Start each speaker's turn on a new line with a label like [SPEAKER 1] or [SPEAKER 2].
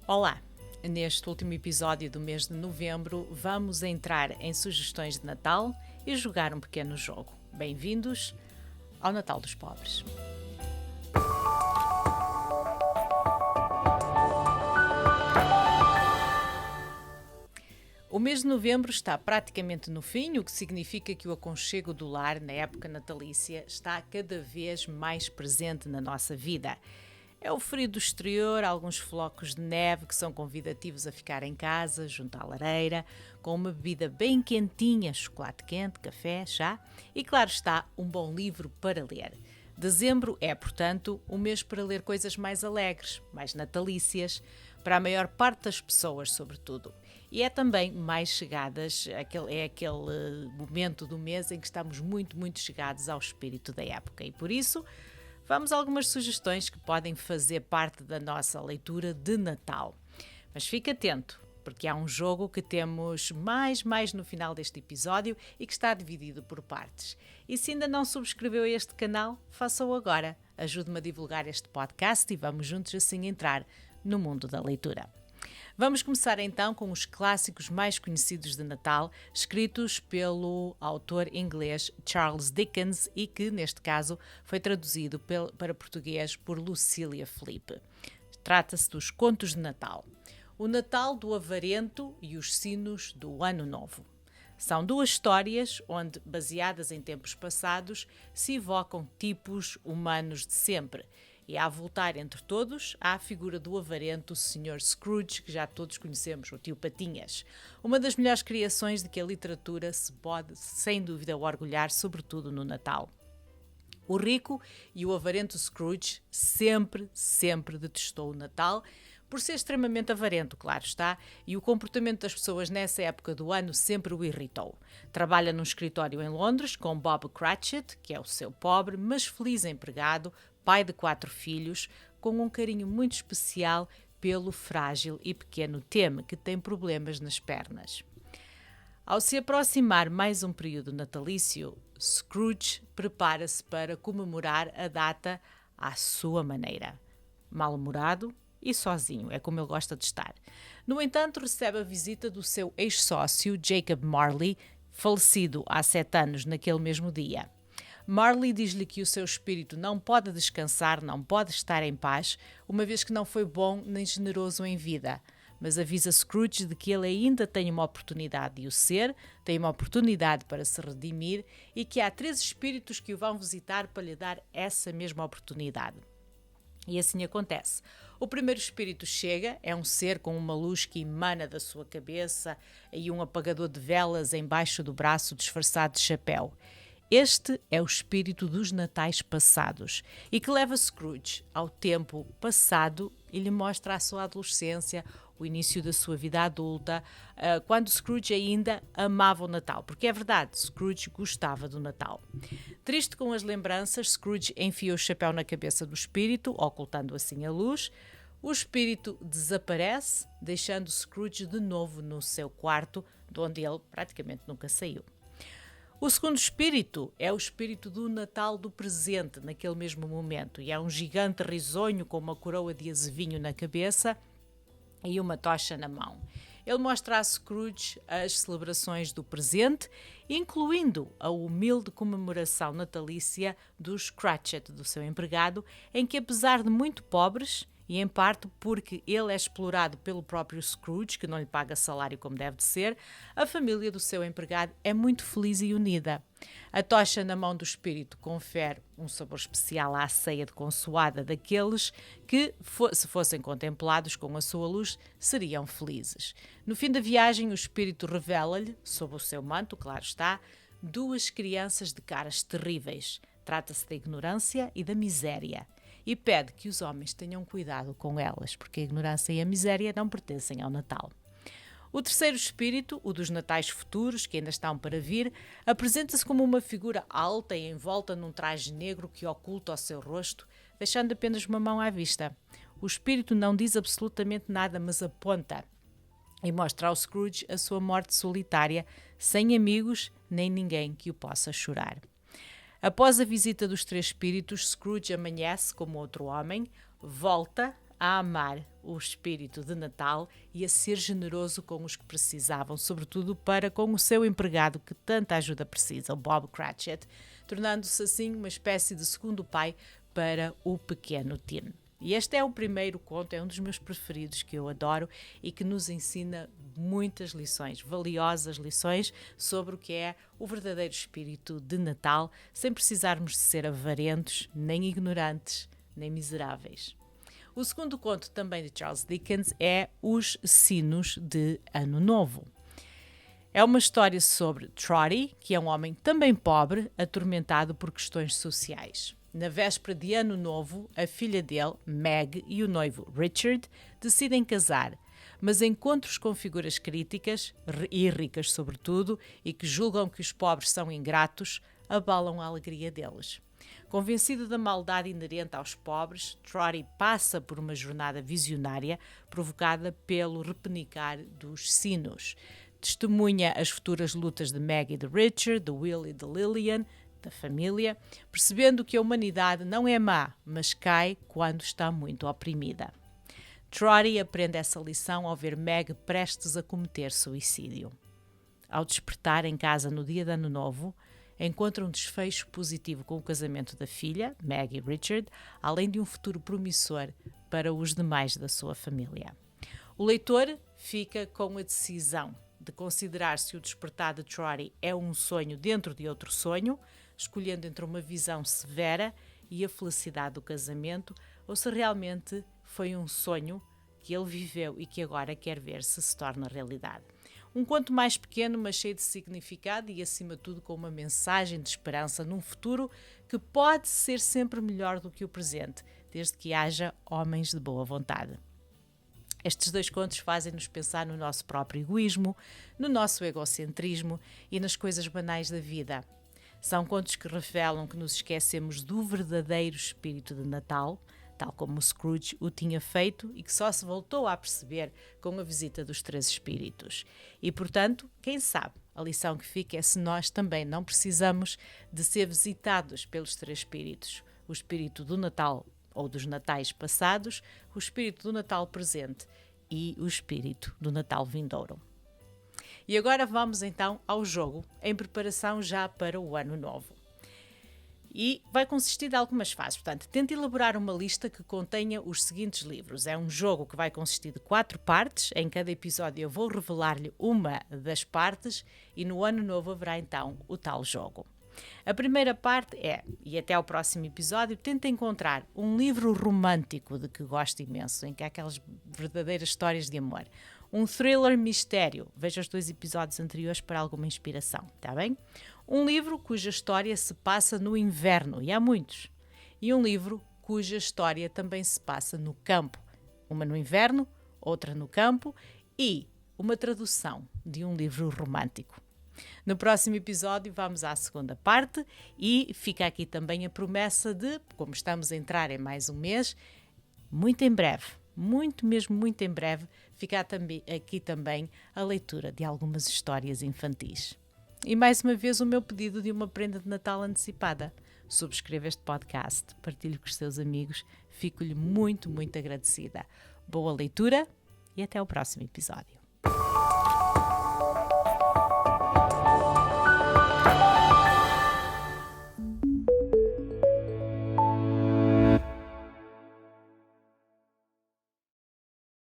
[SPEAKER 1] Olá! Neste último episódio do mês de novembro, vamos entrar em sugestões de Natal e jogar um pequeno jogo. Bem-vindos ao Natal dos Pobres. O mês de novembro está praticamente no fim, o que significa que o aconchego do lar na época natalícia está cada vez mais presente na nossa vida. É o frio do exterior, alguns flocos de neve que são convidativos a ficar em casa, junto à lareira, com uma bebida bem quentinha, chocolate quente, café, chá e, claro está, um bom livro para ler. Dezembro é, portanto, um mês para ler coisas mais alegres, mais natalícias, para a maior parte das pessoas, sobretudo. E é também mais chegadas, é aquele momento do mês em que estamos muito chegados ao espírito da época. E por isso, vamos a algumas sugestões que podem fazer parte da nossa leitura de Natal. Mas fique atento, porque há um jogo que temos mais no final deste episódio e que está dividido por partes. E se ainda não subscreveu este canal, faça-o agora. Ajude-me a divulgar este podcast e vamos juntos assim entrar no mundo da leitura. Vamos começar então com os clássicos mais conhecidos de Natal, escritos pelo autor inglês Charles Dickens e que, neste caso, foi traduzido para português por Lucília Felipe. Trata-se dos Contos de Natal. O Natal do Avarento e os Sinos do Ano Novo. São duas histórias onde, baseadas em tempos passados, se evocam tipos humanos de sempre. E a avultar entre todos, há a figura do avarento Sr. Scrooge, que já todos conhecemos, o tio Patinhas. Uma das melhores criações de que a literatura se pode, sem dúvida, orgulhar, sobretudo no Natal. O rico e o avarento Scrooge sempre detestou o Natal, por ser extremamente avarento, claro está, e o comportamento das pessoas nessa época do ano sempre o irritou. Trabalha num escritório em Londres com Bob Cratchit, que é o seu pobre, mas feliz empregado, pai de 4 filhos, com um carinho muito especial pelo frágil e pequeno Tim, que tem problemas nas pernas. Ao se aproximar mais um período natalício, Scrooge prepara-se para comemorar a data à sua maneira. Mal-humorado e sozinho, é como ele gosta de estar. No entanto, recebe a visita do seu ex-sócio, Jacob Marley, falecido há 7 anos naquele mesmo dia. Marley diz-lhe que o seu espírito não pode descansar, não pode estar em paz, uma vez que não foi bom nem generoso em vida. Mas avisa Scrooge de que ele ainda tem uma oportunidade de o ser, tem uma oportunidade para se redimir e que há 3 espíritos que o vão visitar para lhe dar essa mesma oportunidade. E assim acontece. O primeiro espírito chega, é um ser com uma luz que emana da sua cabeça e um apagador de velas embaixo do braço disfarçado de chapéu. Este é o espírito dos natais passados e que leva Scrooge ao tempo passado e lhe mostra a sua adolescência, o início da sua vida adulta, quando Scrooge ainda amava o Natal, porque é verdade, Scrooge gostava do Natal. Triste com as lembranças, Scrooge enfia o chapéu na cabeça do espírito, ocultando assim a luz. O espírito desaparece, deixando Scrooge de novo no seu quarto, de onde ele praticamente nunca saiu. O segundo espírito é o espírito do Natal do presente, naquele mesmo momento, e é um gigante risonho com uma coroa de azevinho na cabeça e uma tocha na mão. Ele mostra a Scrooge as celebrações do presente, incluindo a humilde comemoração natalícia dos Cratchit, do seu empregado, em que, apesar de muito pobres, e em parte porque ele é explorado pelo próprio Scrooge, que não lhe paga salário como deve de ser, a família do seu empregado é muito feliz e unida. A tocha na mão do espírito confere um sabor especial à ceia de consoada daqueles que, se fossem contemplados com a sua luz, seriam felizes. No fim da viagem, o espírito revela-lhe, sob o seu manto, claro está, 2 crianças de caras terríveis. Trata-se da ignorância e da miséria. E pede que os homens tenham cuidado com elas, porque a ignorância e a miséria não pertencem ao Natal. O terceiro espírito, o dos natais futuros, que ainda estão para vir, apresenta-se como uma figura alta e envolta num traje negro que oculta o seu rosto, deixando apenas uma mão à vista. O espírito não diz absolutamente nada, mas aponta e mostra ao Scrooge a sua morte solitária, sem amigos nem ninguém que o possa chorar. Após a visita dos 3 espíritos, Scrooge amanhece como outro homem, volta a amar o espírito de Natal e a ser generoso com os que precisavam, sobretudo para com o seu empregado que tanta ajuda precisa, o Bob Cratchit, tornando-se assim uma espécie de segundo pai para o pequeno Tim. E este é o primeiro conto, é um dos meus preferidos, que eu adoro e que nos ensina muitas lições, valiosas lições sobre o que é o verdadeiro espírito de Natal, sem precisarmos de ser avarentos, nem ignorantes, nem miseráveis. O segundo conto, também de Charles Dickens, é Os Sinos de Ano Novo. É uma história sobre Trotty, que é um homem também pobre, atormentado por questões sociais. Na véspera de Ano Novo, a filha dele, Meg, e o noivo, Richard, decidem casar, mas encontros com figuras críticas, e ricas sobretudo, e que julgam que os pobres são ingratos, abalam a alegria deles. Convencido da maldade inerente aos pobres, Trotty passa por uma jornada visionária provocada pelo repenicar dos sinos. Testemunha as futuras lutas de Meg e de Richard, de Will e de Lillian, da família, percebendo que a humanidade não é má, mas cai quando está muito oprimida. Trotty aprende essa lição ao ver Meg prestes a cometer suicídio. Ao despertar em casa no dia de Ano Novo, encontra um desfecho positivo com o casamento da filha, Meg e Richard, além de um futuro promissor para os demais da sua família. O leitor fica com a decisão de considerar se o despertar de Trotty é um sonho dentro de outro sonho, escolhendo entre uma visão severa e a felicidade do casamento, ou se realmente foi um sonho que ele viveu e que agora quer ver se torna realidade. Um conto mais pequeno, mas cheio de significado e, acima de tudo, com uma mensagem de esperança num futuro que pode ser sempre melhor do que o presente, desde que haja homens de boa vontade. Estes dois contos fazem-nos pensar no nosso próprio egoísmo, no nosso egocentrismo e nas coisas banais da vida. São contos que revelam que nos esquecemos do verdadeiro espírito de Natal, tal como o Scrooge o tinha feito e que só se voltou a perceber com a visita dos três espíritos. E, portanto, quem sabe, a lição que fica é se nós também não precisamos de ser visitados pelos três espíritos. O espírito do Natal ou dos natais passados, o espírito do Natal presente e o espírito do Natal vindouro. E agora vamos então ao jogo, em preparação já para o Ano Novo. E vai consistir de algumas fases. Portanto, tente elaborar uma lista que contenha os seguintes livros. É um jogo que vai consistir de 4 partes. Em cada episódio eu vou revelar-lhe uma das partes e no Ano Novo haverá então o tal jogo. A primeira parte é, e até ao próximo episódio, tenta encontrar um livro romântico de que gosto imenso, em que há aquelas verdadeiras histórias de amor. Um thriller mistério. Veja os 2 episódios anteriores para alguma inspiração, está bem? Um livro cuja história se passa no inverno, e há muitos. E um livro cuja história também se passa no campo. Uma no inverno, outra no campo e uma tradução de um livro romântico. No próximo episódio vamos à segunda parte e fica aqui também a promessa de, como estamos a entrar em mais um mês, muito em breve, muito mesmo muito em breve, ficar aqui também a leitura de algumas histórias infantis. E mais uma vez o meu pedido de uma prenda de Natal antecipada. Subscreva este podcast, partilhe com os seus amigos, fico-lhe muito, muito agradecida. Boa leitura e até o próximo episódio.